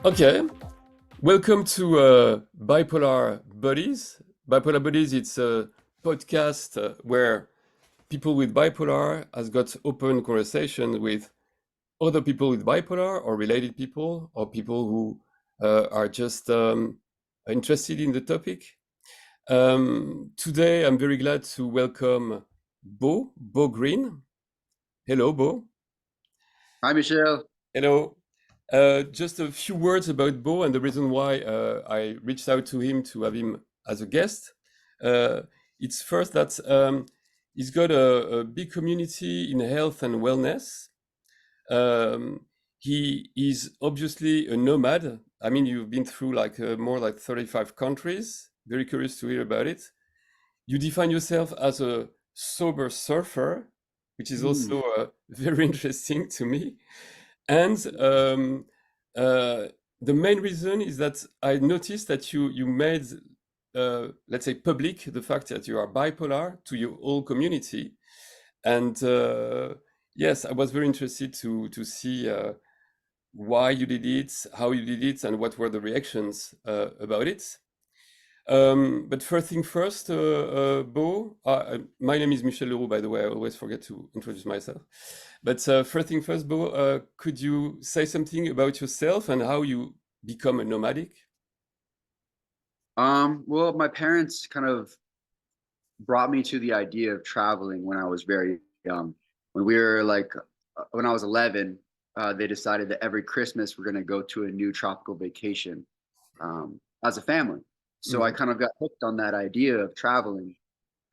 Okay, welcome to Bipolar Buddies. Bipolar Buddies, it's a podcast where people with bipolar has got open conversation with other people with bipolar or related people or people who are just interested in the topic. Today, I'm very glad to welcome Bo Green. Hello, Bo. Hi, Michelle. Hello. Just a few words about Bo and the reason why I reached out to him to have him as a guest. Uh, it's first that he's got a big community in health and wellness. Um, he is obviously a nomad. I mean, you've been through like more like 35 countries. Very curious to hear about it. You define yourself as a sober surfer, which is Mm. also very interesting to me. And uh, the main reason is that I noticed that you made, let's say, public the fact that you are bipolar to your whole community. And yes, I was very interested to see why you did it, how you did it, and what were the reactions about it. But first thing first, Bo, my name is Michel Leroux, by the way. I always forget to introduce myself. But first thing first, Bo, could you say something about yourself and how you become a nomadic? Well, my parents kind of brought me to the idea of traveling when I was very young. When we were when I was 11, they decided that every Christmas we're going to go to a new tropical vacation as a family. So I Mhm, kind of got hooked on that idea of traveling.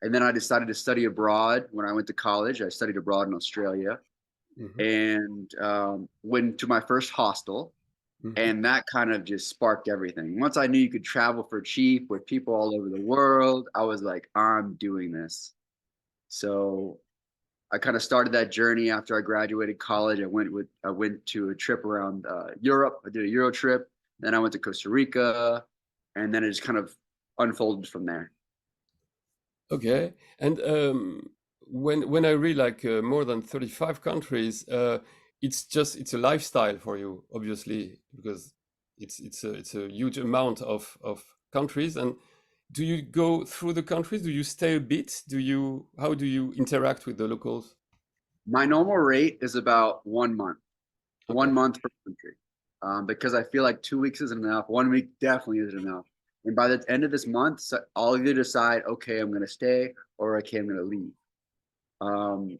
And then I decided to study abroad when I went to college. I studied abroad in Australia mhm, and went to my first hostel. mhm. And that kind of just sparked everything. Once I knew you could travel for cheap with people all over the world, I was like, I'm doing this. So I kind of started that journey after I graduated college. I went to a trip around Europe. I did a Euro trip. Then I went to Costa Rica, and then it just kind of unfolded from there. Okay. And when I read like more than 35 countries, it's a lifestyle for you, obviously, because it's a huge amount of countries. And do you go through the countries? Do you stay a bit? How do you interact with the locals? My normal rate is about 1 month, Okay. 1 month per country, because I feel like 2 weeks isn't enough. 1 week definitely isn't enough. And by the end of this month, so I'll either decide, okay, I'm going to stay, or okay, I'm going to leave.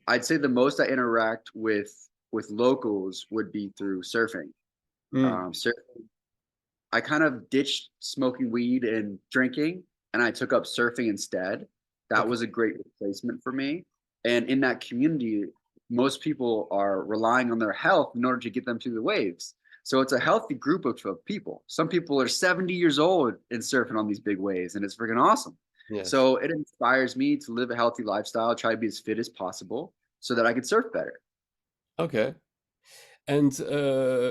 I'd say the most I interact with locals would be through surfing. Mm, Surfing. I kind of ditched smoking weed and drinking, and I took up surfing instead. That okay. was a great replacement for me. And in that community, most people are relying on their health in order to get them through the waves. So it's a healthy group of people. Some people are 70 years old and surfing on these big waves, and it's freaking awesome. Yes. So it inspires me to live a healthy lifestyle, try to be as fit as possible so that I can surf better. Okay. And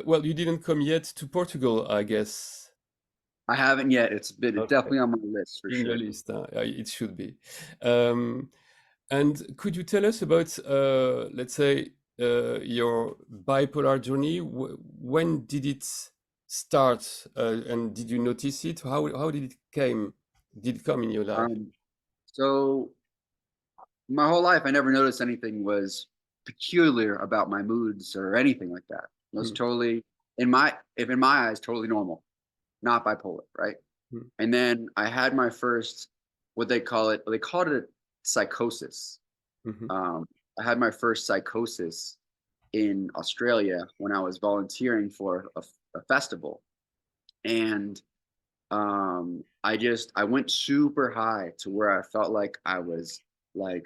well, you didn't come yet to Portugal, I guess. I haven't yet. It's Okay. definitely on my list for In your sure. list, it should be. Um, And could you tell us about, let's say, your bipolar journey? When did it start, and did you notice it? How did it came? Did it come in your life? Um, so my whole life, I never noticed anything was peculiar about my moods or anything like that. It was Hmm, totally in my eyes, totally normal, not bipolar, right? hmm, And then I had my first, they called it psychosis. mhm. Um, I had my first psychosis in Australia when I was volunteering for a festival, and I went super high to where I felt like I was like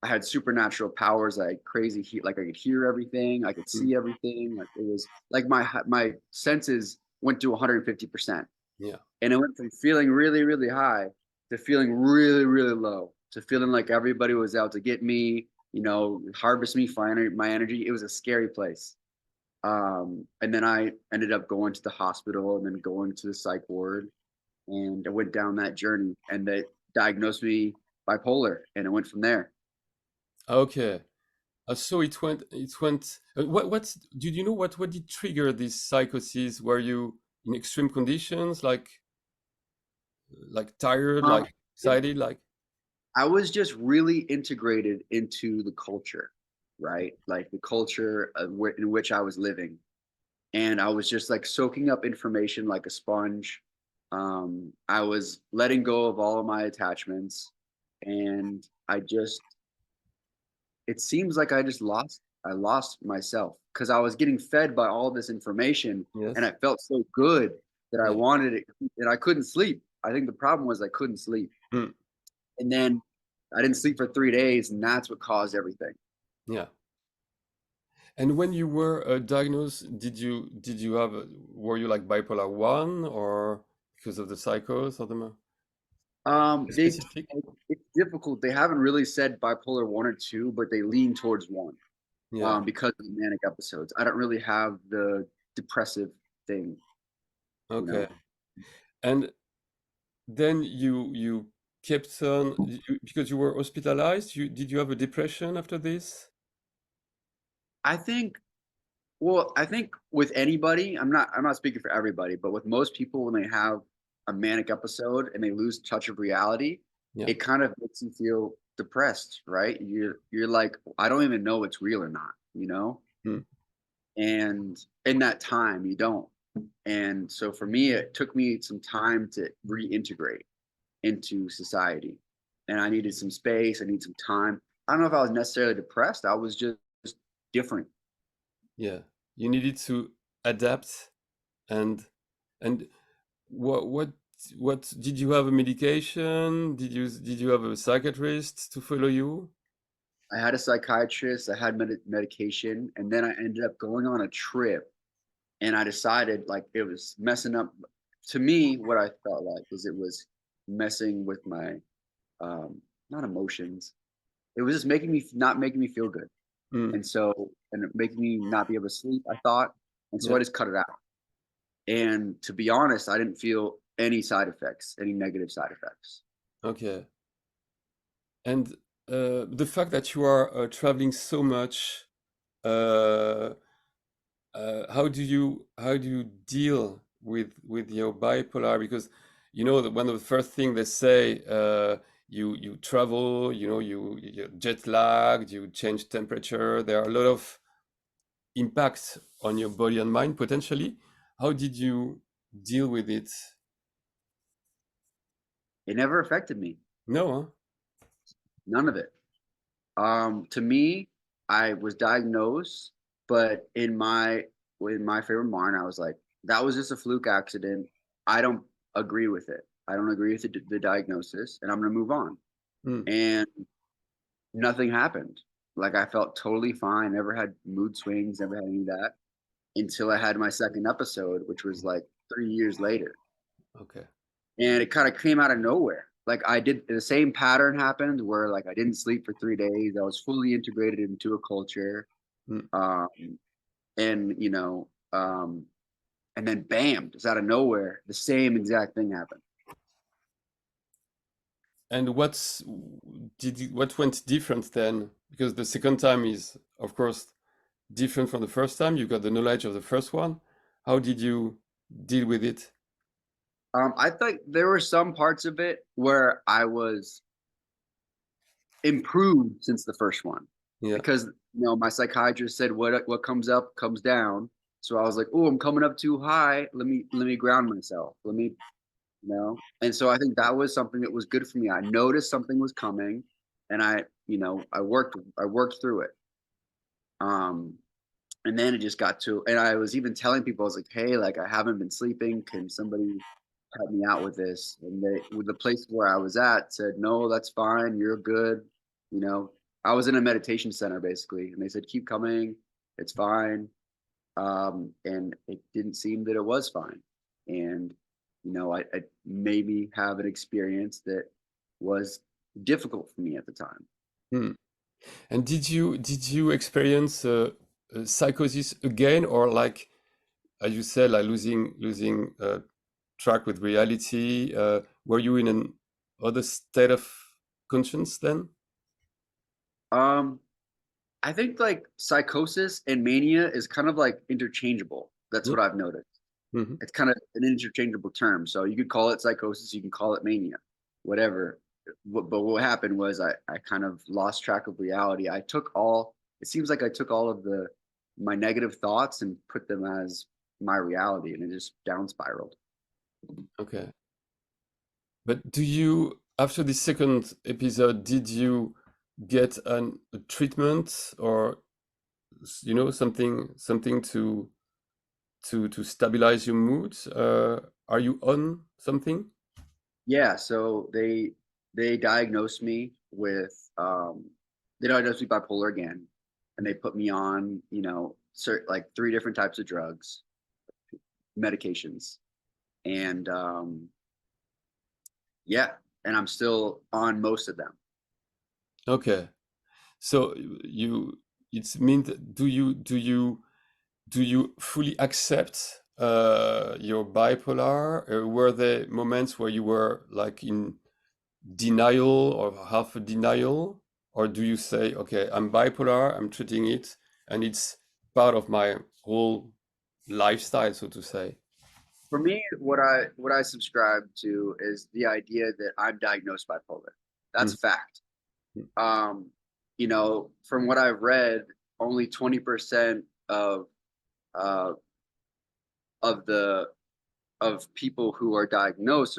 I had supernatural powers. I had crazy heat, like I could hear everything, I could Mm, see everything. Like it was like my senses went to 150%, yeah. and it went from feeling really really high to feeling really really low to feeling like everybody was out to get me, harvest me for my energy. It was a scary place. And then I ended up going to the hospital and then going to the psych ward, and I went down that journey, and they diagnosed me bipolar, and it went from there. Okay. So it went. It went. What? Did you know what? What did trigger this psychosis? Were you? in extreme conditions, like tired, Um, like excited, like I was just really integrated into the culture, right? Like the culture in which I was living. And I was just like soaking up information like a sponge. I was letting go of all of my attachments. And it seems like I lost myself because I was getting fed by all this information and yes, I felt so good that I yeah, wanted it and I couldn't sleep. I think the problem was I couldn't sleep. mm, And then I didn't sleep for 3 days, and that's what caused everything. yeah. And when you were diagnosed, did you have were you like bipolar one or because of the psychos or They specific? it's difficult. They haven't really said bipolar 1 or 2, but they lean towards one Yeah. because of the manic episodes. I don't really have the depressive thing, you Okay. know. And then you kept on because you were hospitalized. You did you have a depression after this? I think I think with anybody, I'm not speaking for everybody, but with most people when they have a manic episode and they lose touch of reality, Yeah. it kind of makes you feel depressed, right? You're like, I don't even know what's real or not, you know? Mm. And in that time, you don't. And so for me, it took me some time to reintegrate into society. And I needed some space, I need some time. I don't know if I was necessarily depressed. I was just different. Yeah. You needed to adapt and and what what did you have a medication? Did you have a psychiatrist to follow you? I had a psychiatrist, I had medication, and then I ended up going on a trip. And I decided like it was messing up. To me, what I felt like is it was messing with my um, not emotions. It was just not making me feel good, Mm. and making me not be able to sleep. I thought, and so Yeah. I just cut it out. And to be honest, I didn't feel any side effects, any negative side effects. Okay. And the fact that you are traveling so much, uh, how do you deal with your bipolar? Because you know that one of the first things they say, you travel, you know, you're jet lagged, you change temperature. There are a lot of impacts on your body and mind potentially. How did you deal with it? It never affected me, No, huh? none of it. To me, I was diagnosed, but in my frame of mind, I was like, that was just a fluke accident. I don't agree with it. I don't agree with the diagnosis, and I'm gonna move on. Mm, And nothing happened. Like I felt totally fine. Never had mood swings. Never had any of that until I had my second episode, which was like 3 years later, okay. and it kind of came out of nowhere. Like I did the same pattern happened where like I didn't sleep for 3 days. I was fully integrated into a culture. Mm. Um, and and then bam, just out of nowhere, the same exact thing happened. And what went different then? Because the second time is, of course, different from the first time. You got the knowledge of the first one. How did you deal with it? I think there were some parts of it where I was improved since the first one Yeah. because my psychiatrist said what comes up comes down. So I was like, oh, I'm coming up too high. Let me ground myself. And so I think that was something that was good for me. I noticed something was coming, and I worked through it. Um, and then it just got to, and I was even telling people, I was like, hey, like I haven't been sleeping. Can somebody help me out with this? And with the place where I was at said, no, that's fine. You're good. You know, I was in a meditation center basically, and they said, keep coming. It's fine. And it didn't seem that it was fine. And, I maybe have an experience that was difficult for me at the time. Hmm. And did you experience psychosis again, or like as you said, like losing track with reality? Were you in an other state of conscience then? Um, I think like psychosis and mania is kind of like interchangeable. That's Yeah. what I've noticed. Mhm. It's kind of an interchangeable term. So you could call it psychosis, you can call it mania, whatever. But what happened was I kind of lost track of reality. It seems like I took all of my negative thoughts and put them as my reality, and it just down spiraled. Okay. But do you, after the second episode, did you get a treatment or something to stabilize your mood? Are you on something? Yeah, so they diagnosed me with they diagnosed me bipolar again, and they put me on, like three different types of drugs, medications, and yeah, and I'm still on most of them. Okay. So you, it's mean do you fully accept your bipolar? Were there moments where you were like in denial or half a denial, or do you say, okay, I'm bipolar, I'm treating it, and it's part of my whole lifestyle, so to say? For me, what I subscribe to is the idea that I'm diagnosed bipolar. That's Mm, a fact. mm. Um, from what I've read, only 20% uh, of the of people who are diagnosed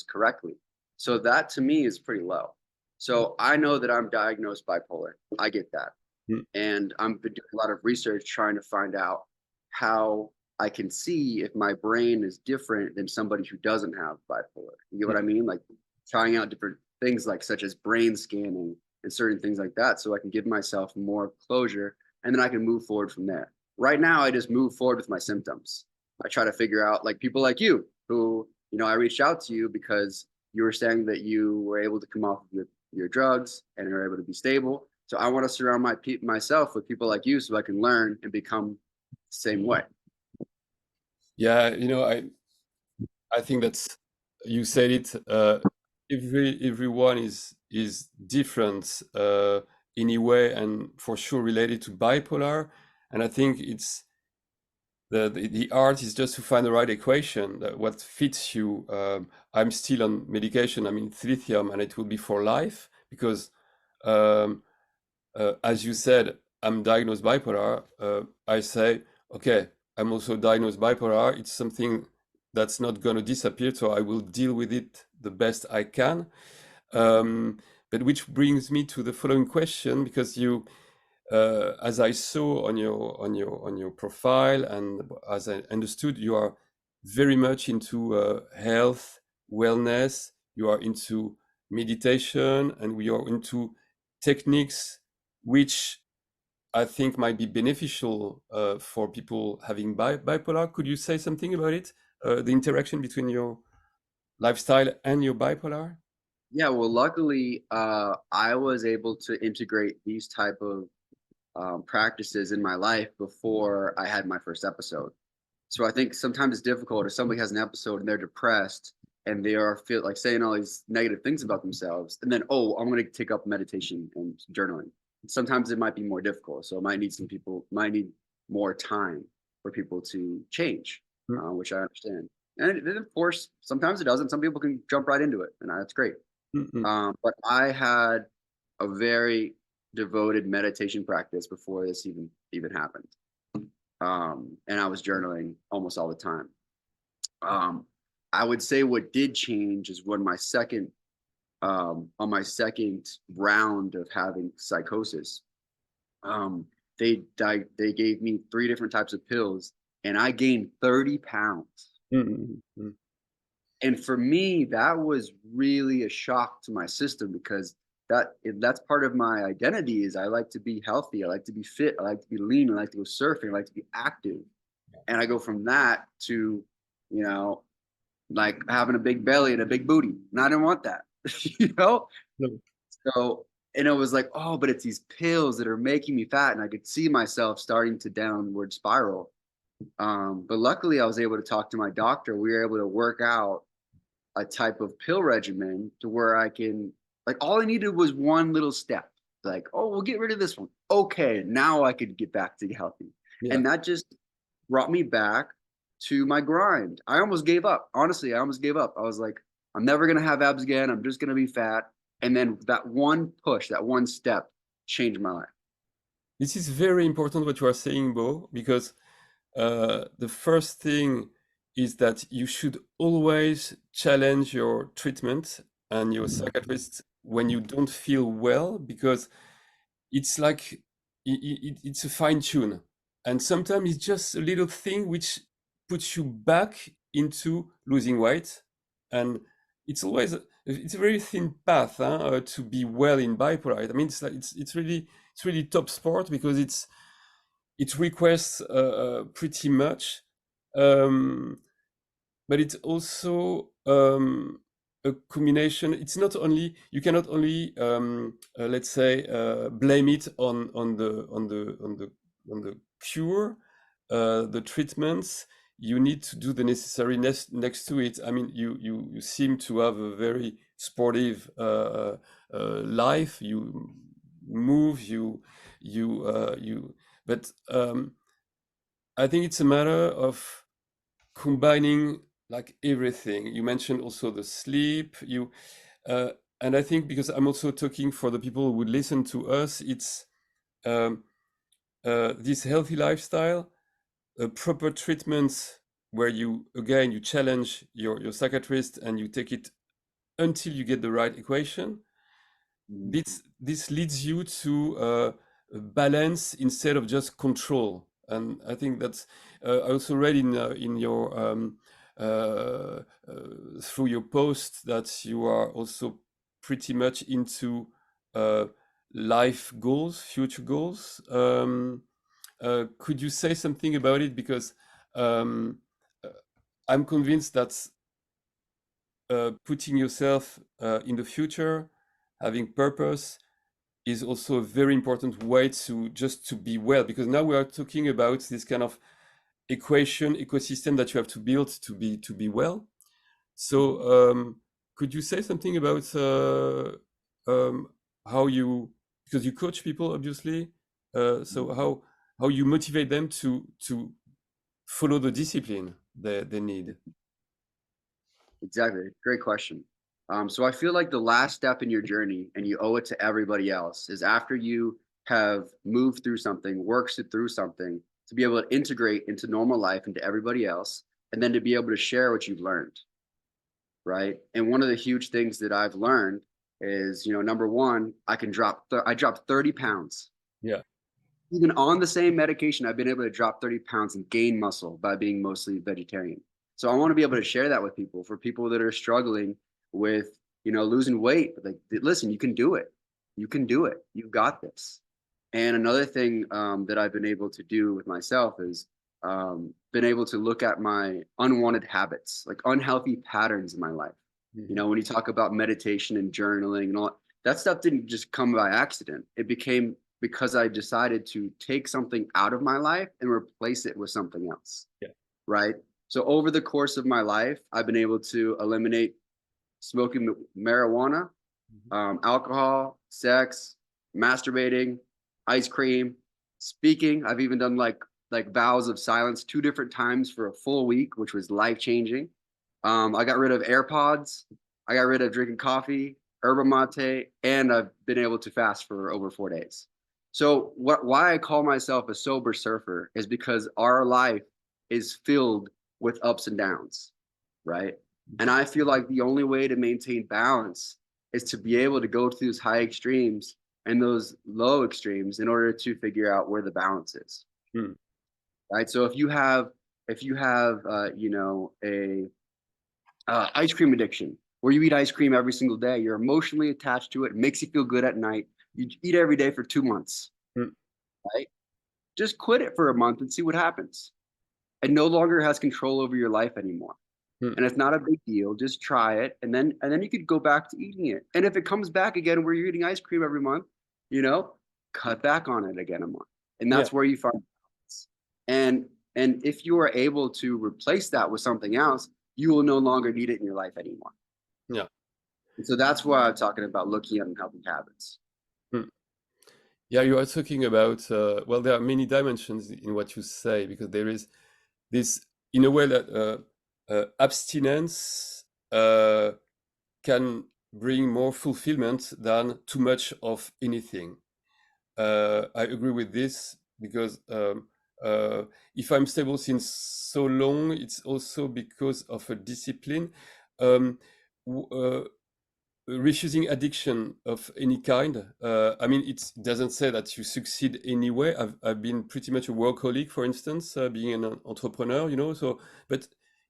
correctly. So that to me is pretty low. So I know that I'm diagnosed bipolar. I get that. Mm. And I'm been doing a lot of research trying to find out how I can see if my brain is different than somebody who doesn't have bipolar. You get what I mean? Like trying out different things like such as brain scanning and certain things like that so I can give myself more closure and then I can move forward from there. Right now I just move forward with my symptoms. I try to figure out like people like you who, I reached out to you because you were saying that you were able to come off of your drugs and are able to be stable. So I want to surround myself with people like you so I can learn and become the same way. Yeah, I think that's, you said it. Everyone is different in a way, and for sure related to bipolar. And I think it's the art is just to find the right equation, that what fits you. I'm still on medication. I'm in lithium, and it will be for life because, um, as you said, I'm diagnosed bipolar. I say, okay, I'm also diagnosed bipolar. It's something that's not going to disappear, so I will deal with it the best I can. Um, but which brings me to the following question, because you, as I saw on your profile, and as I understood, you are very much into health, wellness. You are into meditation, and we are into techniques which I think might be beneficial for people having bipolar. Could you say something about it? The interaction between your lifestyle and your bipolar? Yeah, well, luckily, I was able to integrate these type of practices in my life before I had my first episode. So I think sometimes it's difficult if somebody has an episode and they're depressed and they are feel like saying all these negative things about themselves, and then I'm going to take up meditation and journaling. Sometimes it might be more difficult, so it might need more time for people to change, Mm, which I understand. And then of course, sometimes it doesn't. Some people can jump right into it, and that's great. mm, mm. But I had a very devoted meditation practice before this even happened. And I was journaling almost all the time. Um, I would say what did change is when on my second round of having psychosis, um, they gave me three different types of pills, and I gained 30 pounds. Mm, mm, mm, And for me, that was really a shock to my system because that's part of my identity is I like to be healthy, I like to be fit, I like to be lean, I like to go surfing, I like to be active. And I go from that to, you know, like having a big belly and a big booty. And I didn't want that, you know? no, So, and it was like, oh, but it's these pills that are making me fat. And I could see myself starting to downward spiral. But luckily, I was able to talk to my doctor. We were able to work out a type of pill regimen to where I can, like, all I needed was one little step. Like, oh, we'll get rid of this one. Okay, now I could get back to healthy. yeah. And that just brought me back to my grind. I almost gave up. Honestly, I almost gave up. I was like, I'm never gonna have abs again. I'm just gonna be fat. And then that one push, that one step changed my life. This is very important what you are saying, Bo, because the first thing is that you should always challenge your treatment and your psychiatrist when you don't feel well, because it's like it's a fine tune, and sometimes it's just a little thing which puts you back into losing weight, and it's a very thin path, huh, to be well in bipolar. I mean, it's like it's really top sport because it requires pretty much, um, but it's also a combination. It's not only you cannot only let's say blame it on the cure, the treatments. You need to do the necessary next to it. I mean, you seem to have a very sportive life. You move, you, but I think it's a matter of combining like everything. You mentioned also the sleep. Uh, and I think because I'm also talking for the people who would listen to us, it's um, this healthy lifestyle, proper treatments where you again you challenge your psychiatrist and you take it until you get the right equation. Mhm. This leads you to balance instead of just control, and I think that's I also read in your through your post that you are also pretty much into uh, life goals, future goals. Could you say something about it, because um, uh, I'm convinced that putting yourself in the future, having purpose, is also a very important way to just to be well, because now we are talking about this kind of ecosystem that you have to build to be well. So could you say something about um, how you, because you coach people obviously, so how you motivate them to follow the discipline they need. Exactly. Great question. So I feel like the last step in your journey, and you owe it to everybody else, is after you have moved through something, worked through something, to be able to integrate into normal life into everybody else, and then to be able to share what you've learned, right? And one of the huge things that I've learned is, number one, I dropped 30 pounds. Yeah. Even on the same medication, I've been able to drop 30 pounds and gain muscle by being mostly vegetarian. So I want to be able to share that with people, for people that are struggling with, losing weight. Like, listen, you can do it. You can do it. You've got this. And another thing that I've been able to do with myself is been able to look at my unwanted habits, like unhealthy patterns in my life. Mhm. When you talk about meditation and journaling and all that stuff didn't just come by accident. It became because I decided to take something out of my life and replace it with something else. Yeah. Right. So over the course of my life, I've been able to eliminate smoking marijuana, Mhm. alcohol, sex, masturbating, ice cream, speaking. I've even done like vows of silence 2 different times for a full week, which was life changing. I got rid of AirPods. I got rid of drinking coffee, yerba mate, and I've been able to fast for over 4 days. So why I call myself a sober surfer is because our life is filled with ups and downs, right? And I feel like the only way to maintain balance is to be able to go through those high extremes and those low extremes in order to figure out where the balance is, Mm. right? So if you have a ice cream addiction where you eat ice cream every single day, you're emotionally attached to it, it makes you feel good at night. You eat every day for 2 months, Mm. right? Just quit it for a month and see what happens. It no longer has control over your life anymore. Mm. And it's not a big deal. Just try it, and then you could go back to eating it. And if it comes back again where you're eating ice cream every month, you know, cut back on it again a month, and Yeah. that's where you find balance. And if you are able to replace that with something else, you will no longer need it in your life anymore. Yeah. And so that's why I'm talking about looking at unhealthy habits. Mm. Yeah, you are talking about, well, there are many dimensions in what you say, because there is this in a way that abstinence can bring more fulfillment than too much of anything. I agree with this because uh, if I'm stable since so long, it's also because of a discipline. Um, w- uh, Refusing addiction of any kind. I mean, it doesn't say that you succeed anyway. I've been pretty much a workaholic, for instance, being an entrepreneur, you know. So, but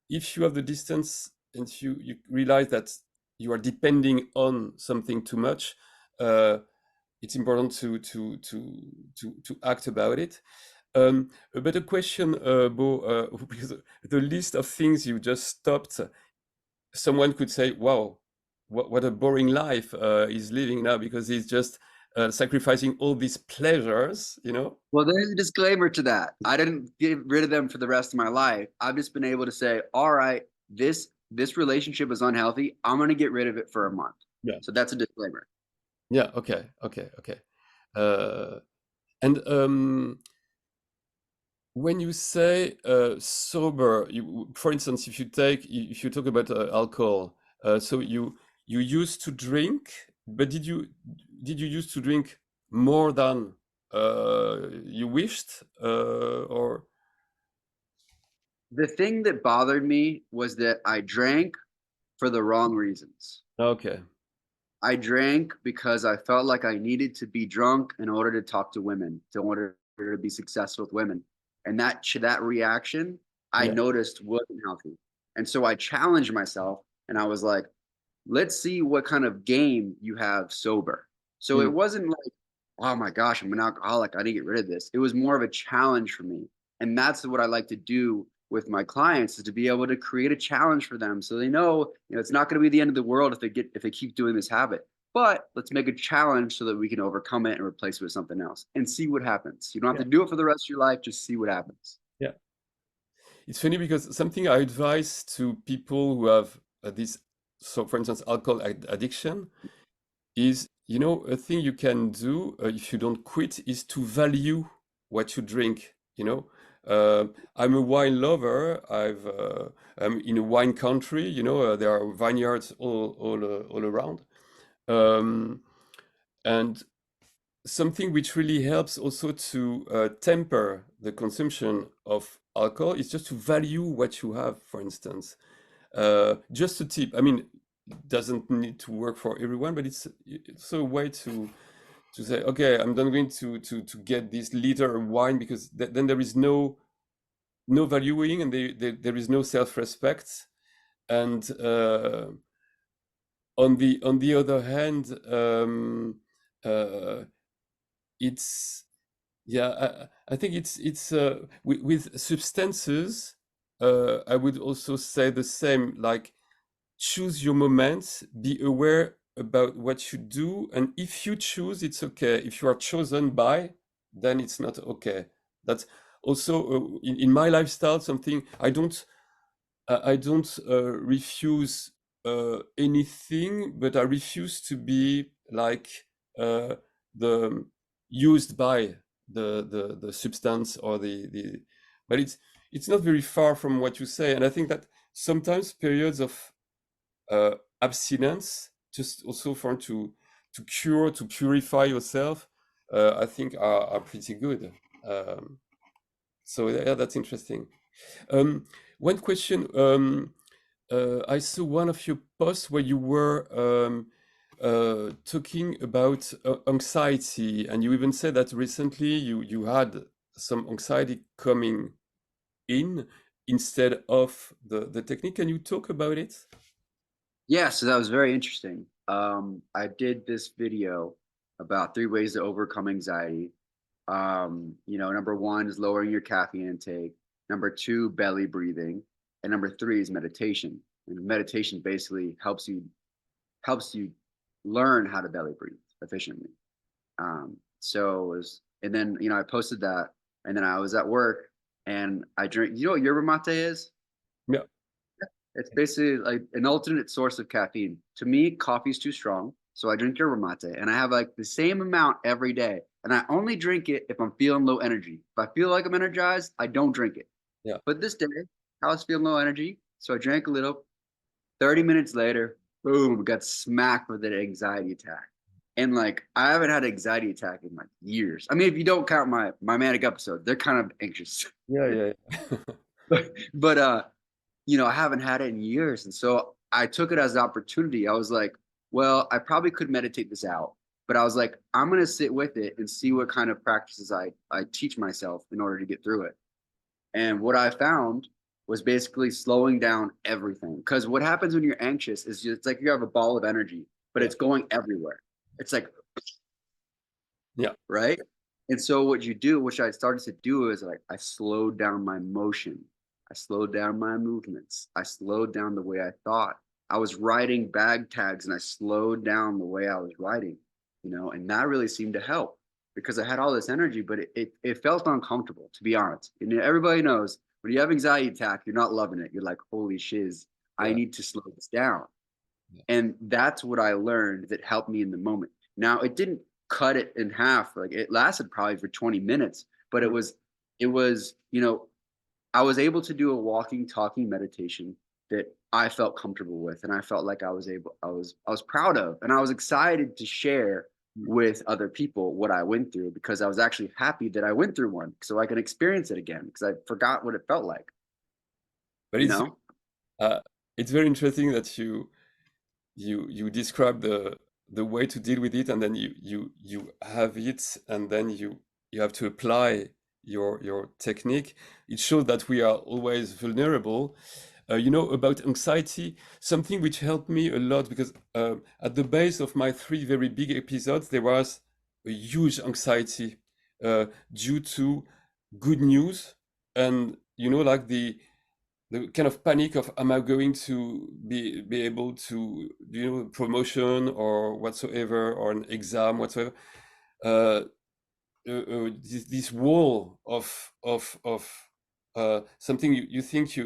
if you have the distance and you realize that you are depending on something too much, uh, it's important to act about it. But a question, Bo, because the list of things you just stopped, someone could say, "Wow, what a boring life he's living now because he's just sacrificing all these pleasures," you know? Well, there's a disclaimer to that. I didn't get rid of them for the rest of my life. I've just been able to say, all right, this relationship is unhealthy. I'm going to get rid of it for a month. Yeah. So that's a disclaimer. Yeah. Okay. Okay. Okay. Uh, and when you say sober, for instance, if you talk about alcohol, so you used to drink, but did you used to drink more than you wished, or The thing that bothered me was that I drank for the wrong reasons. okay, I drank because I felt like I needed to be drunk in order to talk to women, in order to be successful with women. And that reaction I yeah, noticed wasn't healthy. And so I challenged myself and I was like, let's see what kind of game you have sober. So mm, it wasn't like, oh my gosh, I'm an alcoholic. I need to get rid of this. It was more of a challenge for me. And that's what I like to do with my clients is to be able to create a challenge for them so they know, it's not going to be the end of the world if they keep doing this habit. But let's make a challenge so that we can overcome it and replace it with something else and see what happens. You don't have yeah, to do it for the rest of your life, just see what happens. yeah. It's funny because something I advise to people who have this, so for instance, alcohol addiction, is, a thing you can do if you don't quit is to value what you drink, I'm a wine lover. I'm in a wine country, there are vineyards all around, um, and something which really helps also to temper the consumption of alcohol is just to value what you have, for instance. Just a tip. I mean, it doesn't need to work for everyone, but it's a way to say, okay, I'm not going to get this liter of wine because then there is no valuing and there is no self-respect. And on the other hand, uh, it's yeah, I think it's with substances. I would also say the same. Like, choose your moments, be aware about what you do, and if you choose, it's okay. If you are chosen by, then it's not okay. That's also in my lifestyle something I don't refuse anything, but I refuse to be like the used by the substance or the. But it's not very far from what you say, and I think that sometimes periods of abstinence, just also for to purify yourself, I think are pretty good. So yeah, that's interesting. Um, One question. I saw one of your posts where you were talking about anxiety, and you even said that recently you had some anxiety coming in instead of the technique. Can you talk about it? Yeah, so that was very interesting. I did this video about 3 ways to overcome anxiety. Number one is lowering your caffeine intake. Number two, belly breathing, and number three is meditation. And meditation basically helps you learn how to belly breathe efficiently. And then I posted that, and then I was at work, and I drink. You know what yerba mate is? Yeah, It's basically like an alternate source of caffeine. To me, coffee's too strong, so I drink yerba mate, and I have like the same amount every day. And I only drink it if I'm feeling low energy. If I feel like I'm energized, I don't drink it. yeah, But this day, I was feeling low energy. So I drank a little. 30 minutes later, boom, got smacked with an anxiety attack. And like I haven't had an anxiety attack in like years. I mean, if you don't count my manic episode, they're kind of anxious. Yeah, yeah, yeah. But I haven't had it in years. And so I took it as an opportunity. I was like, well, I probably could meditate this out. But I was like, I'm gonna sit with it and see what kind of practices I teach myself in order to get through it. And what I found was basically slowing down everything. Because what happens when you're anxious is it's like you have a ball of energy, but Yeah, it's going everywhere. It's like, yeah, right? And so what you do, which I started to do, is like I slowed down my motion. I slowed down my movements. I slowed down the way I thought. I was writing bag tags and I slowed down the way I was writing, and that really seemed to help because I had all this energy, but it felt uncomfortable, to be honest. And everybody knows when you have anxiety attack, you're not loving it. You're like, holy shiz, I yeah, need to slow this down. yeah. And that's what I learned that helped me in the moment. Now it didn't cut it in half. Like it lasted probably for 20 minutes, but Mm. it was, I was able to do a walking, talking meditation that I felt comfortable with. And I felt like I was proud of, and I was excited to share Mm. with other people what I went through because I was actually happy that I went through one so I could experience it again because I forgot what it felt like, But you know? uh, it's very interesting that you describe the way to deal with it, and then you have it, and then you have to apply your technique. It shows that we are always vulnerable. About anxiety, something which helped me a lot, because at the base of my three very big episodes, there was a huge anxiety due to good news, and like the kind of panic of, am I going to be able to promotion or whatsoever, or an exam whatsoever. uh, this wall of something, you think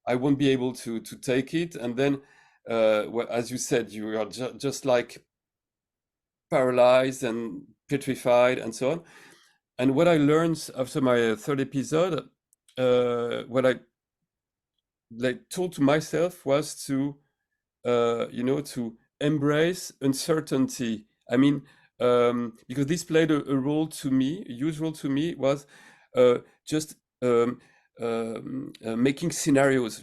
I won't be able to take it, and then well, as you said, you are just like paralyzed and petrified and so on. And what I learned after my third episode, what I like told to myself, was to embrace uncertainty. I mean, because this played a role to me, a huge role to me, was just making scenarios,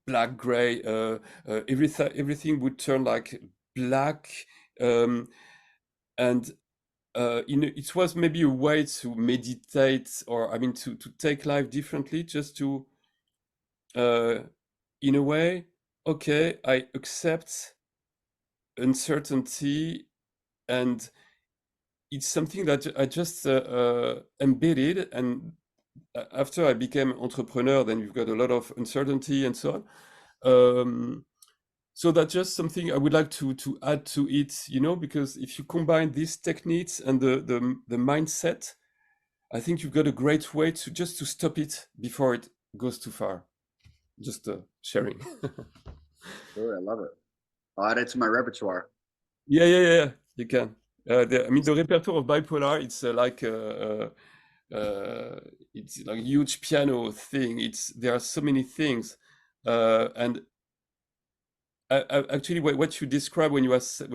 black, gray, everything would turn like black, um, and it was maybe a way to meditate, or I mean, to take life differently, just to uh, in a way, okay, I accept uncertainty, and it's something that I just embedded. And after I became entrepreneur, then you've got a lot of uncertainty and so on. So that's just something I would like to add to it, because if you combine these techniques and the mindset, I think you've got a great way to stop it before it goes too far. Just sharing. Sure, I love it. I'll add it to my repertoire. Yeah, yeah, yeah, yeah, you can. I mean, the repertoire of Bipolar, it's like a huge piano thing. There are so many things, and actually, what you describe when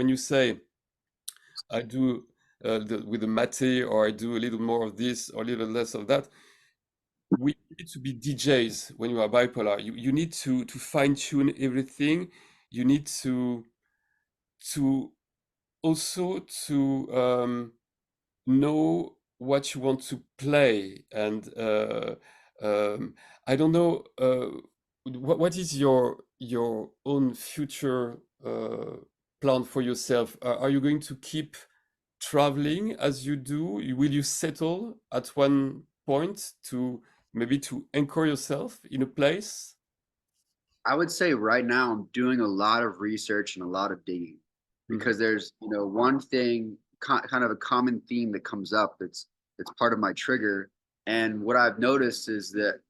you say, I do with the mate, or I do a little more of this or a little less of that. We need to be DJs when you are bipolar. You need to fine tune everything. You need to also to know what you want to play. And I don't know, what is your own future plan for yourself. Are you going to keep traveling as you do? Will you settle at one point to maybe to anchor yourself in a place? I would say right now I'm doing a lot of research and a lot of digging Mhm. because there's one thing, kind of a common theme that comes up that's part of my trigger. And what I've noticed is that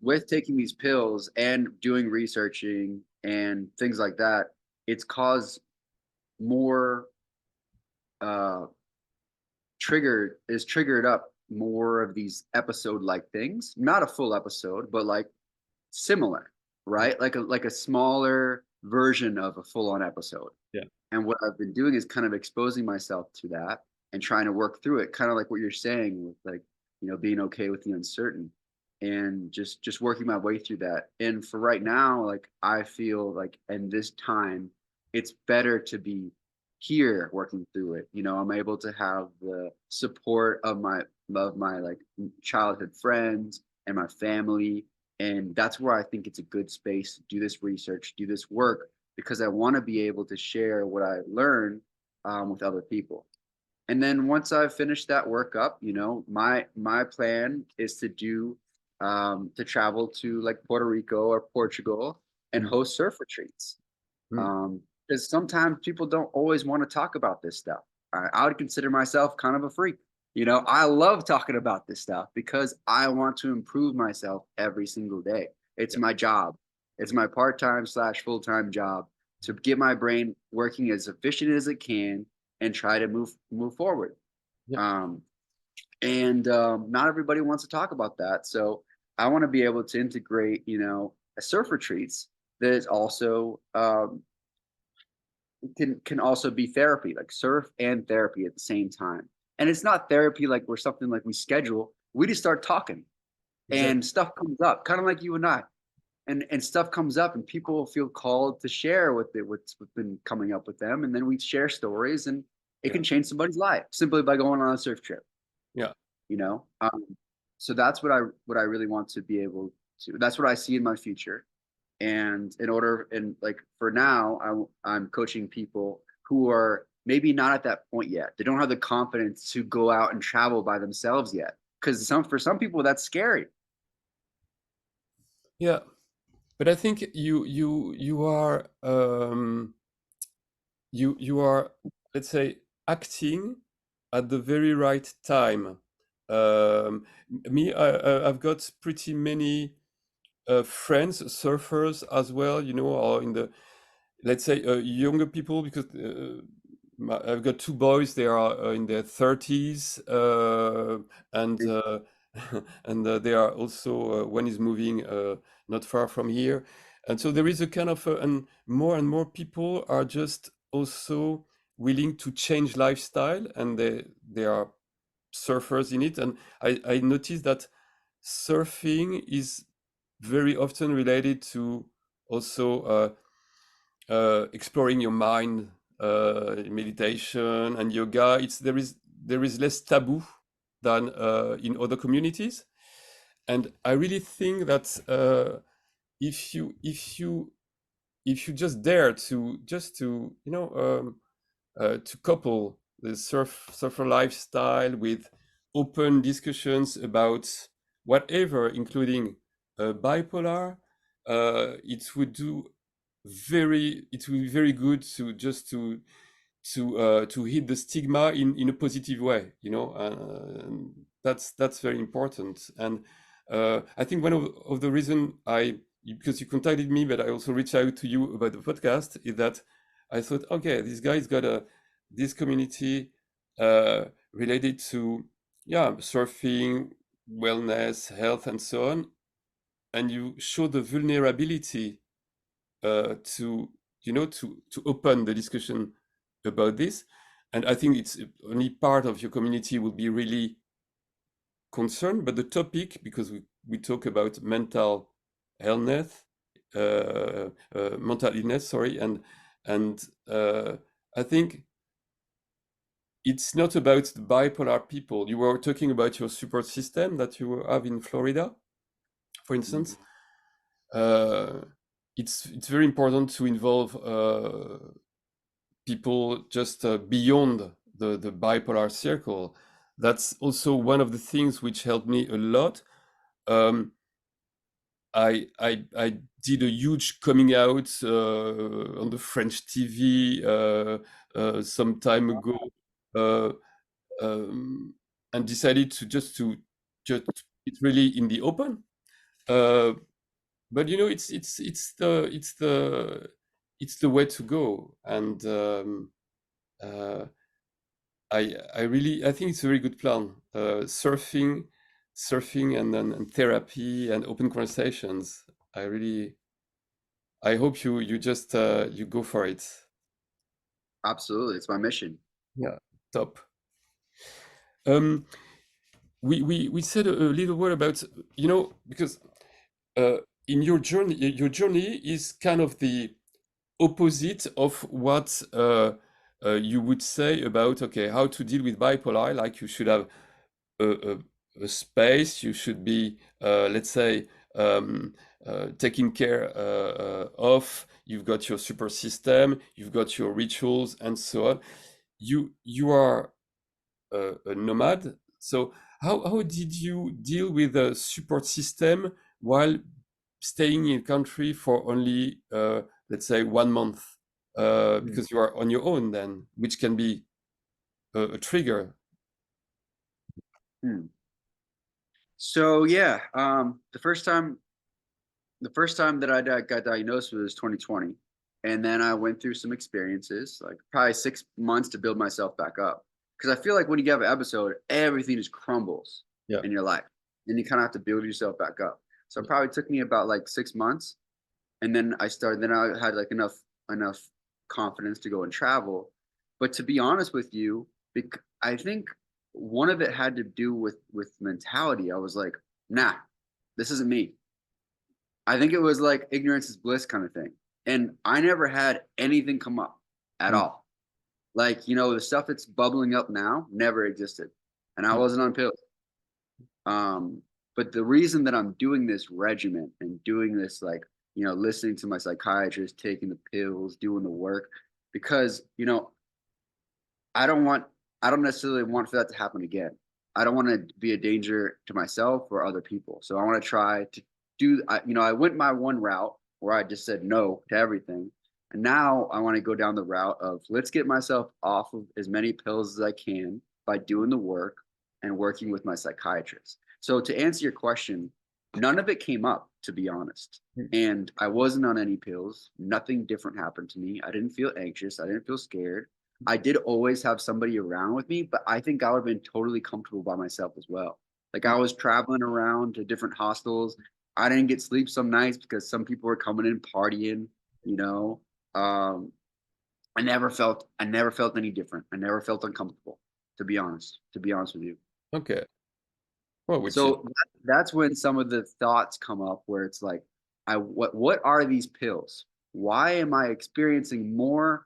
with taking these pills and doing researching and things like that, it's caused more uh triggered up more of these episode like things, not a full episode, but like similar, right? Like a smaller version of a full on episode. Yeah. And what I've been doing is kind of exposing myself to that and trying to work through it, kind of like what you're saying with like, being okay with the uncertain and just working my way through that. And for right now, like I feel like in this time, it's better to be here working through it. I'm able to have the support of my like childhood friends and my family. And that's where I think it's a good space to do this research, do this work, because I want to be able to share what I learned with other people. And then once I've finished that work up, my plan is to travel to like Puerto Rico or Portugal and Mm. host surf retreats. Mm. Um, because sometimes people don't always want to talk about this stuff. I would consider myself kind of a freak. I love talking about this stuff because I want to improve myself every single day. It's Yeah. my job. It's my part-time slash full-time job to get my brain working as efficient as it can and try to move forward. Yeah. Um, and not everybody wants to talk about that. So I want to be able to integrate, a surf retreats that is also can also be therapy, like surf and therapy at the same time. And it's not therapy like we're something like we schedule. We just start talking and Exactly. stuff comes up, kind of like you and I. And stuff comes up and people feel called to share what's been coming up with them. And then we share stories and it Yeah. can change somebody's life simply by going on a surf trip, Yeah. you know? So that's what I really want to be able to, that's what I see in my future. And like for now, I'm coaching people who are maybe not at that point yet. They don't have the confidence to go out and travel by themselves yet. Because for some people that's scary. Yeah. But I think you are, let's say, acting at the very right time. Me, I've got pretty many friends, surfers as well, or in the, let's say, younger people, because I've got two boys. They are in their 30s, and and they are also, one is moving not far from here, and so there is a kind of and more people are just also willing to change lifestyle, and they are surfers in it. And I noticed that surfing is very often related to also exploring your mind, meditation and yoga. There is less taboo than in other communities, and I really think that if you just dare to just to to couple the surfer lifestyle with open discussions about whatever, including bipolar, it would be very good to just to hit the stigma in a positive way, and that's very important. And I think one of the reason because you contacted me, but I also reached out to you about the podcast, is that I thought, okay, this guy's got this community related to, yeah, surfing, wellness, health, and so on, and you show the vulnerability to to open the discussion about this. And I think it's only part of your community will be really concerned, but the topic, because we talk about illness, mental illness, sorry, and I think it's not about the bipolar people. You were talking about your support system that you have in Florida, for instance. Uh, it's very important to involve people just beyond the bipolar circle. That's also one of the things which helped me a lot. Um, I did a huge coming out on the French TV some time ago, uh, um, and decided to just it's really in the open. Uh, but it's the way to go. And uh, I think it's a very good plan. Surfing, and then and therapy and open conversations. I really, I hope you just you go for it. Absolutely, it's my mission. Yeah, top. Um, we said a little word about, because uh, in your journey is kind of the opposite of what you would say about, okay, how to deal with bipolar. Like you should have a, a, a space, you should be, let's say, um, taken care of. You've got your super system, you've got your rituals, and so on. You are a nomad. So how did you deal with a support system while staying in country for only let's say 1 month? Mm. Because you are on your own then, which can be a trigger. Mm. So yeah, the first time that got diagnosed was 2020, and then I went through some experiences, like probably 6 months to build myself back up. Because I feel like when you have an episode, everything just crumbles Yeah. in your life, and you kind of have to build yourself back up. So it probably took me about like 6 months, and then I started. Then I had like enough confidence to go and travel. But to be honest with you, I think one of it had to do with mentality. I was like, nah, this isn't me. I think it was like ignorance is bliss kind of thing. And I never had anything come up at Mm, all. Like, the stuff that's bubbling up now never existed. And I mm, wasn't on pills. Um, but the reason that I'm doing this regimen and doing this, like, listening to my psychiatrist, taking the pills, doing the work, because, I don't want I don't necessarily want for that to happen again. I don't want to be a danger to myself or other people. So I want to try to I went my one route where I just said no to everything. And now I want to go down the route of let's get myself off of as many pills as I can by doing the work and working with my psychiatrist. So to answer your question, none of it came up, to be honest. mm, And I wasn't on any pills. Nothing different happened to me. I didn't feel anxious. I didn't feel scared. I did always have somebody around with me, but I think I would have been totally comfortable by myself as well. Like I mm. was traveling around to different hostels. I didn't get sleep some nights because some people were coming in partying, you know. Um, I never felt any different. I never felt uncomfortable, to be honest with you. Okay. Well, which is So that's when some of the thoughts come up where it's like, what are these pills? Why am I experiencing more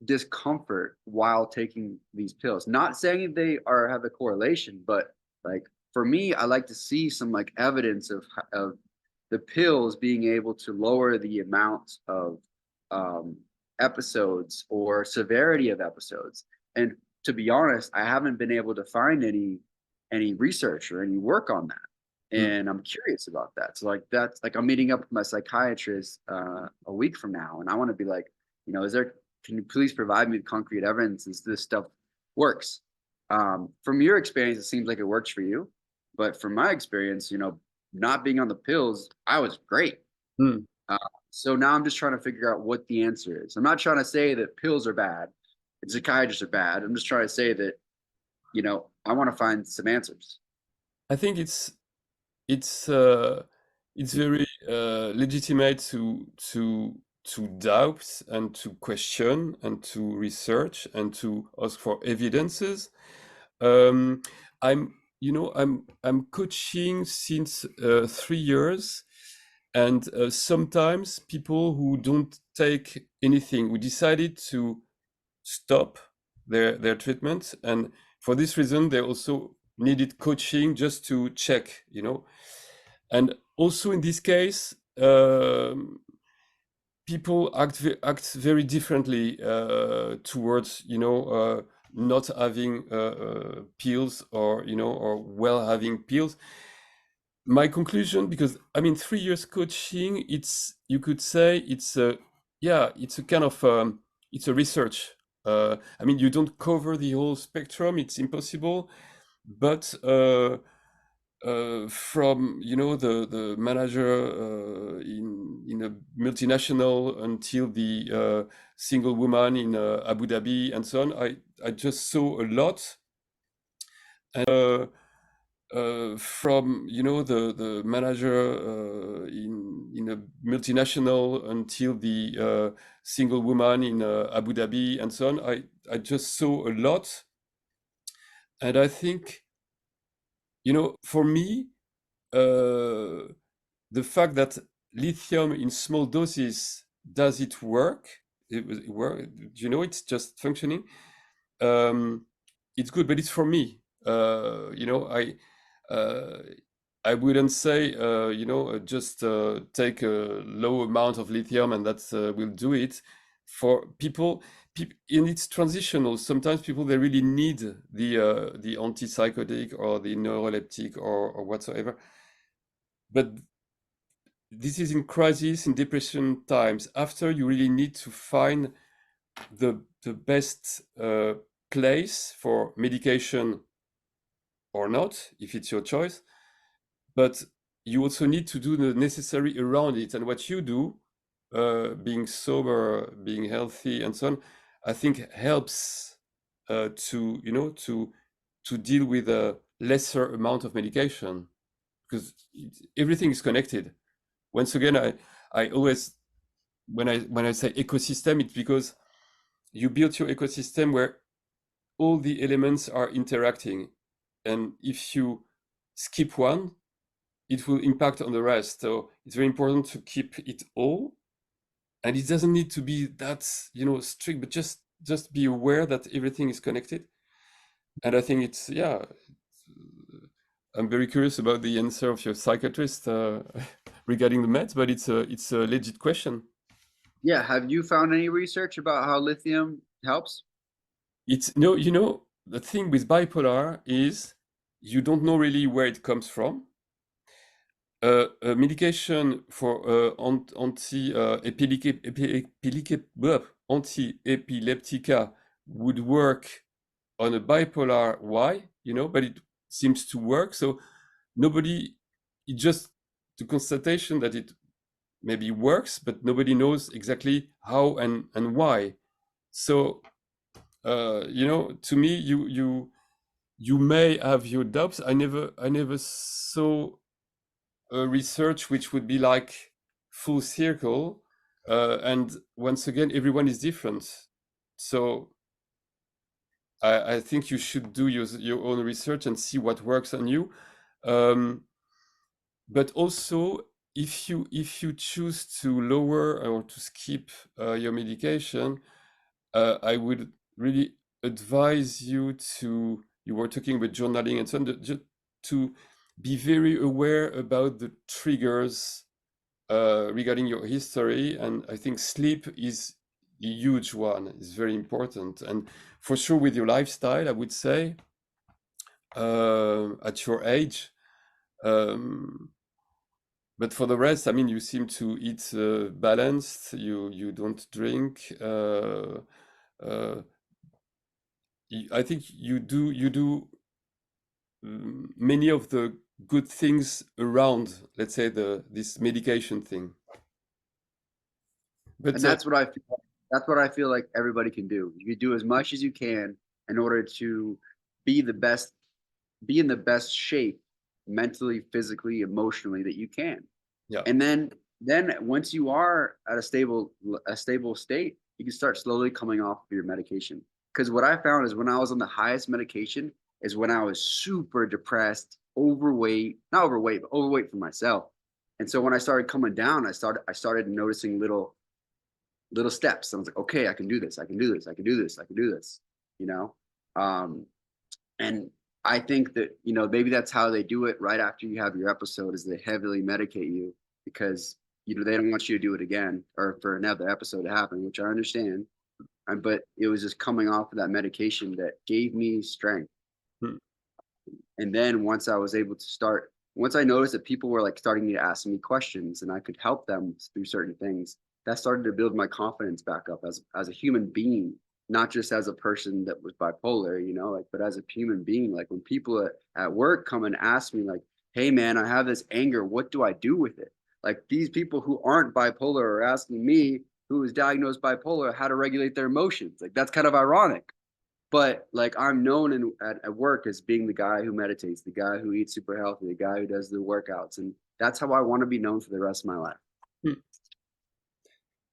discomfort while taking these pills? Not saying they are have a correlation, but like for me, I like to see some like evidence of the pills being able to lower the amount of um, episodes or severity of episodes. And to be honest, I haven't been able to find any research or any work on that. mm. And I'm curious about that. So like that's like I'm meeting up with my psychiatrist a week from now, and I want to be like, is there? Can you please provide me with concrete evidence as this stuff works? From your experience, it seems like it works for you, but from my experience, not being on the pills, I was great. Mm. Uh, so now I'm just trying to figure out what the answer is. I'm not trying to say that pills are bad, and psychiatrists are bad. I'm just trying to say that I want to find some answers. I think it's uh, it's very legitimate to doubt and to question and to research and to ask for evidences. Um, I'm coaching since 3 years, and sometimes people who don't take anything, who decided to stop their treatment, and for this reason they also needed coaching just to check, and also in this case, people act very differently towards not having pills, or or well having pills. My conclusion, because I mean 3 years coaching, it's, you could say it's a, yeah, it's a kind of it's a research. I mean, you don't cover the whole spectrum, it's impossible, but from the manager in a multinational until the single woman in Abu Dhabi and so on. I just saw a lot. And from the manager in a multinational until the single woman in Abu Dhabi and so on. I just saw a lot, and I think for me the fact that lithium in small doses, does it work? It work. It's just functioning. Um, it's good, but it's for me. Uh, I wouldn't say just take a low amount of lithium and that will do it. For people, and it's transitional. Sometimes people, they really need the antipsychotic or the neuroleptic or whatsoever. But this is in crisis, in depression times, after you really need to find the best place for medication or not, if it's your choice. But you also need to do the necessary around it. And what you do, being sober, being healthy, and so on, I think helps to deal with a lesser amount of medication, because everything is connected. Once again, I always, when I say ecosystem, it's because you build your ecosystem where all the elements are interacting, and if you skip one, it will impact on the rest. So it's very important to keep it all, and it doesn't need to be that strict, but just be aware that everything is connected. And I think it's, yeah, I'm very curious about the answer of your psychiatrist regarding the meds, but it's a legit question. Yeah. Have you found any research about how lithium helps? It's no, the thing with bipolar is you don't know really where it comes from. A medication for anti-epileptica would work on a bipolar. Why? But it seems to work. So nobody, it just the constatation that it maybe works, but nobody knows exactly how and why. So to me, you may have your doubts. I never saw a research which would be like full circle, and once again, everyone is different. So I think you should do your own research and see what works on you. But also, if you choose to lower or to skip your medication, I would really advise you to, you were talking about journaling and so on, to be very aware about the triggers regarding your history. And I think sleep is a huge one, is very important. And for sure with your lifestyle, I would say, at your age. But for the rest, I mean, you seem to eat balanced. You don't drink. I think you do many of the good things around, let's say, this medication thing. But And that's what I feel like everybody can do. You do as much as you can in order to be the best, be in the best shape mentally, physically, emotionally that you can. yeah, And then once you are at a stable state, you can start slowly coming off of your medication. Because what I found is when I was on the highest medication is when I was super depressed, overweight, not overweight, but overweight for myself. And so when I started coming down, I started noticing little steps. And I was like, okay, I can do this. I can do this. I can do this. I can do this. You know, um, and I think that maybe that's how they do it right after you have your episode is they heavily medicate you because they don't want you to do it again or for another episode to happen, which I understand. But it was just coming off of that medication that gave me strength. hmm, And then once I noticed that people were like starting to ask me questions and I could help them through certain things, that started to build my confidence back up as a human being, not just as a person that was bipolar, but as a human being. Like when people at work come and ask me like, hey man, I have this anger, what do I do with it? Like these people who aren't bipolar are asking me, who is diagnosed bipolar, how to regulate their emotions. Like that's kind of ironic. But like I'm known at work as being the guy who meditates, the guy who eats super healthy, the guy who does the workouts, and that's how I want to be known for the rest of my life. Hmm.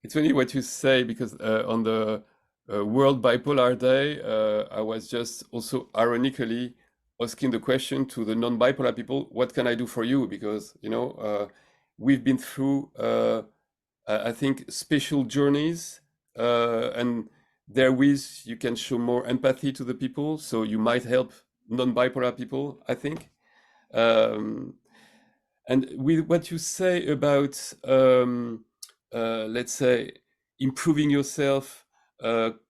It's funny what you say because on the World Bipolar Day, I was just also ironically asking the question to the non-bipolar people, "What can I do for you?" Because we've been through, I think, special journeys, and therewith you can show more empathy to the people, so you might help non-bipolar people, I think. Um, and with what you say about, let's say, improving yourself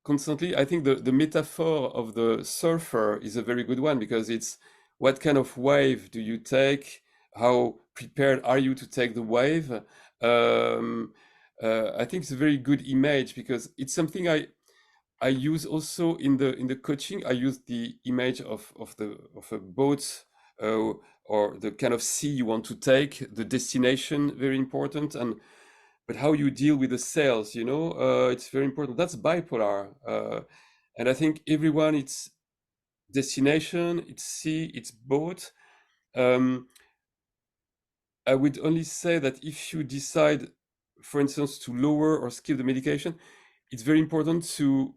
constantly, I think the metaphor of the surfer is a very good one because it's what kind of wave do you take? How prepared are you to take the wave? I think it's a very good image because it's something I use also in the coaching. I use the image of a boat, uh, or the kind of sea you want to take. The destination very important, and but how you deal with the sails, it's very important. That's bipolar, and I think everyone it's destination, it's sea, it's boat. Um, I would only say that if you decide, for instance, to lower or skip the medication, it's very important to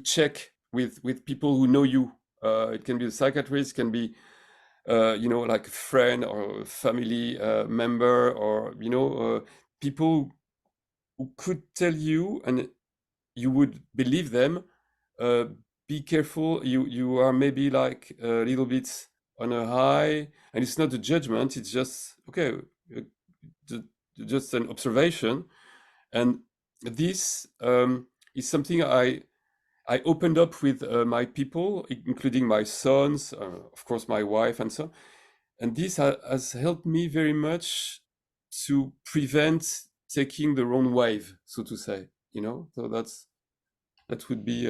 check with people who know you. It can be a psychiatrist, can be like a friend or a family member, or people who could tell you and you would believe them. Uh, be careful. You are maybe like a little bit on a high, and it's not a judgment. It's just okay, uh, ju- just an observation. And this is something I opened up with my people, including my sons, of course, my wife, and so on. And this has helped me very much to prevent taking the wrong wave, so to say. So that would be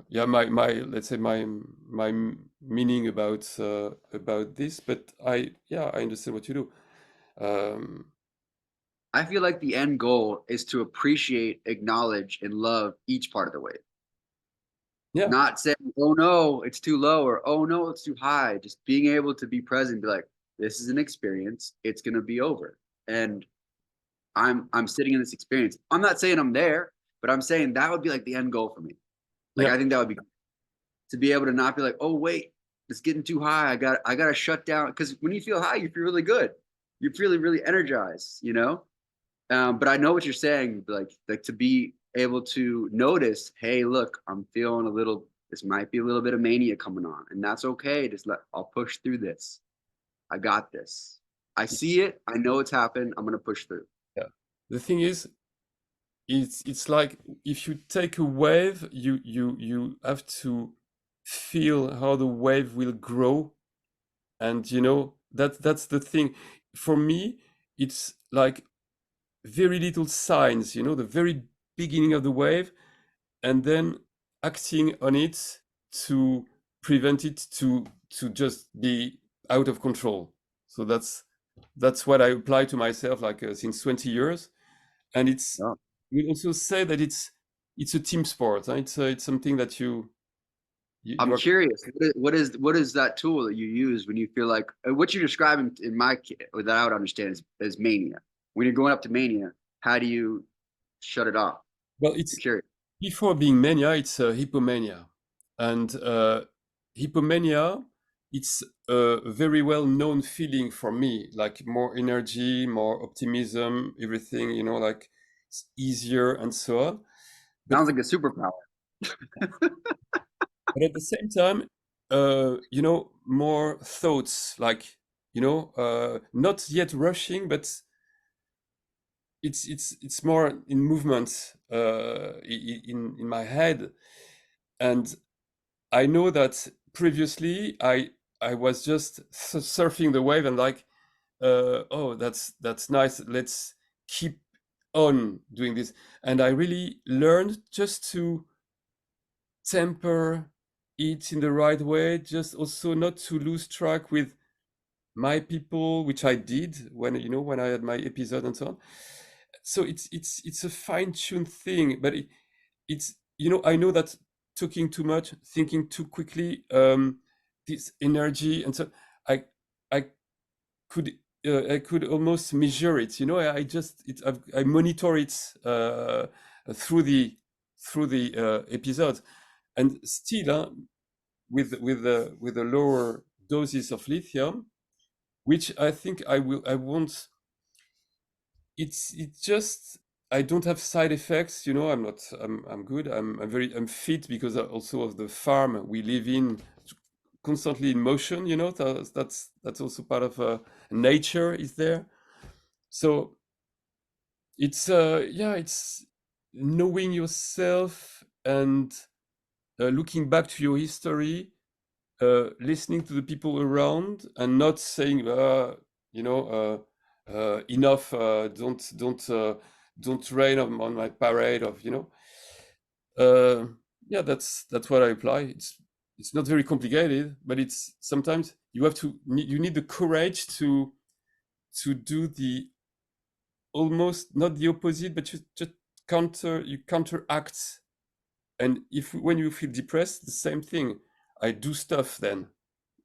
yeah, my let's say my meaning about this. But I understand what you do. Um, I feel like the end goal is to appreciate, acknowledge, and love each part of the way. yeah, Not saying, oh no, it's too low, or oh no, it's too high. Just being able to be present, be like, this is an experience, it's gonna be over. And I'm sitting in this experience. I'm not saying I'm there, but I'm saying that would be like the end goal for me. Like yeah, I think that would be to be able to not be like, oh wait, it's getting too high. I gotta shut down. Because when you feel high, you feel really good. You feel really energized. But I know what you're saying, like to be able to notice, hey, look, I'm feeling a little. This might be a little bit of mania coming on, and that's okay. I'll push through this. I got this. I see it. I know it's happened. I'm gonna push through. yeah. The thing is, it's like if you take a wave, you have to feel how the wave will grow, and that's the thing. For me, it's like very little signs, the very beginning of the wave, and then acting on it to prevent it to just be out of control. So that's what I apply to myself, like since 20 years. And Yeah. we also say that it's a team sport, huh? It's something that you I'm are. curious. What is that tool that you use when you feel like what you're describing in that I would understand is mania. When you're going up to mania, how do you shut it off? Well, I'm it's curious. before being mania, it's hypomania. And hypomania, it's a very well known feeling for me, like more energy, more optimism, everything, like it's easier and so on. But Sounds like a superpower. but at the same time, more thoughts, like, not yet rushing, but it's more in movement, in my head. And I know that previously I was just surfing the wave and like, oh, that's nice. Let's keep on doing this. And I really learned just to temper it in the right way, just also not to lose track with my people, which I did when when I had my episode and so on. So it's a fine-tuned thing, but it's I know that talking too much, thinking too quickly, this energy, and so I I I could almost measure it. I just I monitor it through the episodes, and still with the lower doses of lithium, which I think I won't. It's just I don't have side effects. I'm good. I'm fit because also of the farm we live in, constantly in motion. That's also part of nature is there. So it's knowing yourself and looking back to your history, listening to the people around, and not saying, enough, don't rain on my parade of, uh, yeah, that's what I apply. It's not very complicated, but it's sometimes you need the courage to do the almost not the opposite, but you just counteract. And if when you feel depressed, the same thing. I do stuff then.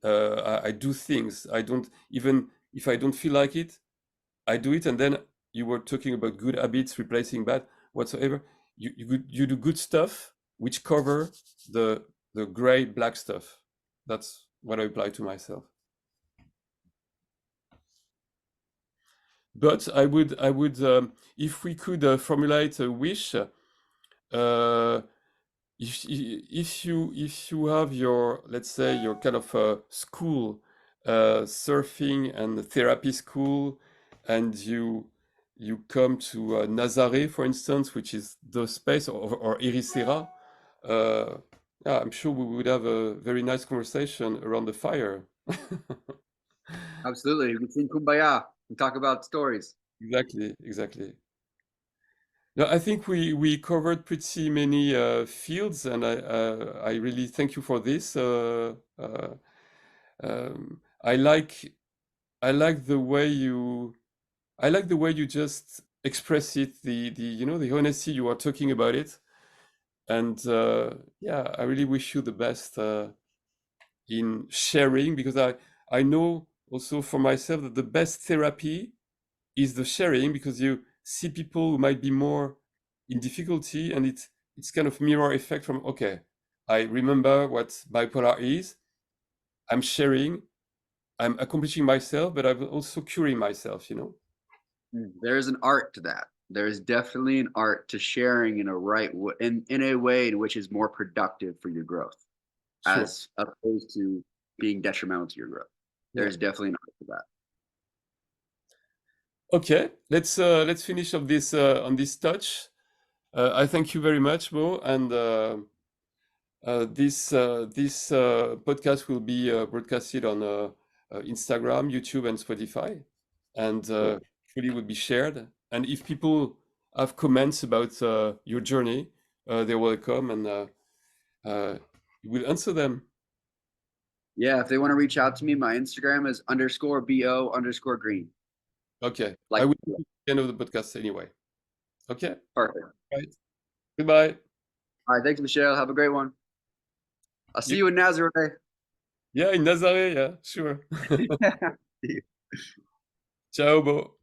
I do things. I don't even if I don't feel like it, I do it. And then you were talking about good habits replacing bad whatsoever. You do good stuff which cover the gray black stuff. That's what I apply to myself. But I would if we could formulate a wish. If you have your, let's say, your kind of school, surfing and therapy school, and you come to Nazaré, for instance, which is the space, or Ericeira, yeah, I'm sure we would have a very nice conversation around the fire. Absolutely. We sing Kumbaya and talk about stories. Exactly, exactly. No, I think we covered pretty many fields, and I really thank you for this. I like the way you just express it, the honesty you are talking about it, and yeah, I really wish you the best in sharing, because I know also for myself that the best therapy is the sharing, because you see people who might be more in difficulty, and it's kind of mirror effect from, okay, I remember what bipolar is, I'm sharing, I'm accomplishing myself, but I'm also curing myself. There's an art to that. There's definitely an art to sharing in a in a way in which is more productive for your growth, Sure. as opposed to being detrimental to your growth. Yeah. There's definitely an art to that. Okay, let's finish off this on this touch. I thank you very much, Mo, and this podcast will be broadcasted on Instagram, YouTube, and Spotify, and Cool. hopefully will be shared. And if people have comments about your journey, they're welcome, and uh, we'll answer them. Yeah, if they want to reach out to me, my Instagram is _BO_green. Okay, I Like, will put it at the end of the podcast anyway. Okay, perfect. right. Goodbye. All right, thanks, Michelle. Have a great one. I'll see You, you in Nazareth. yeah, in Nazaré, yeah, sure. Ciao, Bo.